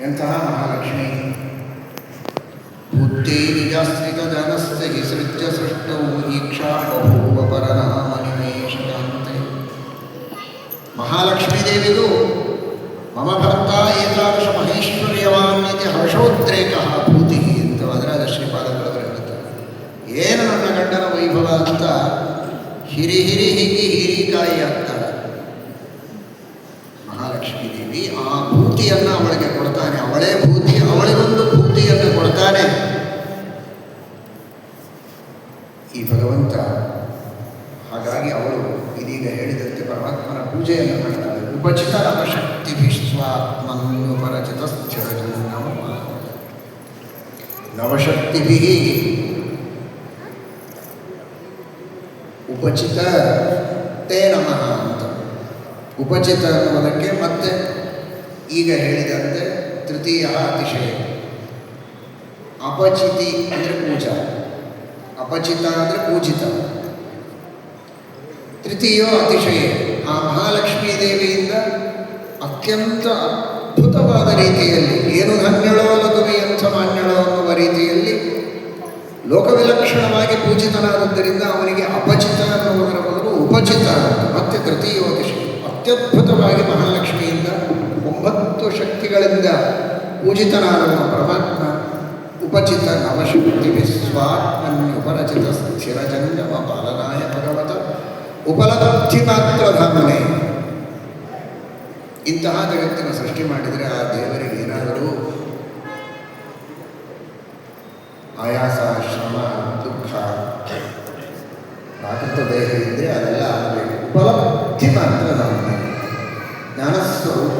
ಎಂತಹ ಮಹಾಲಕ್ಷ್ಮಿ ಬುದ್ಧಿ ನಿಜಾಶ್ರಿತ ಜನಸ್ಯ ವಿಸೃಜ್ಯ ಸೃಷ್ಟೌ ಈಕ್ಷಾ ಬಭೂವ ಪರನಾಮ ನಿಮೇಶಕಾಂತೆ. ಮಹಾಲಕ್ಷ್ಮೀ ದೇವಿಗೂ ಮಮ ಭರ್ತ ಏತಾದೃಶ ಮಹೇಶ್ವರ್ಯವಾನ್ಯತೆ ಹರ್ಷೋದ್ರೇಕ ಭೂತಿ ಅಂತ ಅದರಾದ ಶ್ರೀಪಾದಗಳು ಹೇಳ್ತಾರೆ. ಏನು ನನ್ನ ಗಂಡನ ವೈಭವ ಅಂತ ಹಿರಿ ಹಿರಿ ಹಿಗ್ಗಿ ಹೀರಿಕಾಯಿ ಆಗ್ತಾಳೆ ಮಹಾಲಕ್ಷ್ಮೀ ದೇವಿ. ಆ ಭೂತಿಯನ್ನು ಅವಳಿಗೆ ಕೊಡ್ತಾನೆ, ಅವಳೇ ಭೂತಿ, ಅವಳಿಗೊಂದು ಭೂತಿಯನ್ನು ಕೊಡ್ತಾನೆ ಈ ಭಗವಂತ. ಹಾಗಾಗಿ ಅವಳು ಇದೀಗ ಹೇಳಿದಂತೆ ಪರಮಾತ್ಮನ ಪೂಜೆಯನ್ನು ಮಾಡ್ತಾಳೆ. ಉಪಚಿತ ನವಶಕ್ತಿ ವಿಶ್ವಾತ್ಮನ್ಯುಪರಚಿತ ನವಶಕ್ತಿಭಿ ಉಪಚಿತ ತೇ ನಮಃ ಅಂತ. ಉಪಚಿತ ಅನ್ನುವುದಕ್ಕೆ ಮತ್ತೆ ಈಗ ಹೇಳಿದಂತೆ ತೃತೀಯ ಅತಿಶಯ. ಅಪಚಿತಿ ಅಂದರೆ ಪೂಜಾ, ಅಪಚಿತ ಅಂದರೆ ಪೂಜಿತ. ತೃತೀಯೋ ಅತಿಶಯ. ಆ ಮಹಾಲಕ್ಷ್ಮೀ ದೇವಿಯಿಂದ ಅತ್ಯಂತ ಅದ್ಭುತವಾದ ರೀತಿಯಲ್ಲಿ, ಏನು ಧನ್ಯಳೋ ಲಘುವಿ ಅಂಥ ಮಾನ್ಯಳೋ ಅನ್ನುವ ರೀತಿಯಲ್ಲಿ ಲೋಕವಿಲಕ್ಷಣವಾಗಿ ಪೂಜಿತನಾದದ್ದರಿಂದ ಅವನಿಗೆ ಅಪಚಿತ ಅನ್ನುವುದರ ಬದಲು ಉಪಚಿತ ಅಂತ ಮತ್ತೆ ತೃತೀಯೋ ಅತಿಶಯ. ಅತ್ಯದ್ಭುತವಾಗಿ ಮಹಾಲಕ್ಷ್ಮಿಯಿಂದ 9 ಶಕ್ತಿಗಳಿಂದ ಪೂಜಿತನಾದವ ಪರಮಾತ್ಮ ಉಪಚಿತ ನವಶಕ್ತಿ ವಿಶ್ವಾತ್ಮನ್ಯುಪರಚಿತ ಸ್ಥಿರಜಂಗಮ ಪಾಲನಾಯ ಭಗವತ ಉಪಲಬ್ಧಿ ಮಾತ್ರ ಧಾಮನೆ. ಇಂತಹ ಜಗತ್ತಿನ ಸೃಷ್ಟಿ ಮಾಡಿದರೆ ಆ ದೇವರಿಗೆ ಏನಾದರೂ ಆಯಾಸ, ಶ್ರಮ, ದುಃಖ, ಪ್ರಾಕೃತ ದೇಹ ಇದ್ದರೆ ಅದೆಲ್ಲ ಆಗಬೇಕು. ಉಪಲಬ್ಧಿ ಮಾತ್ರ ಧಾಮನೆ, ಜ್ಞಾನಸ್ವರೂಪ.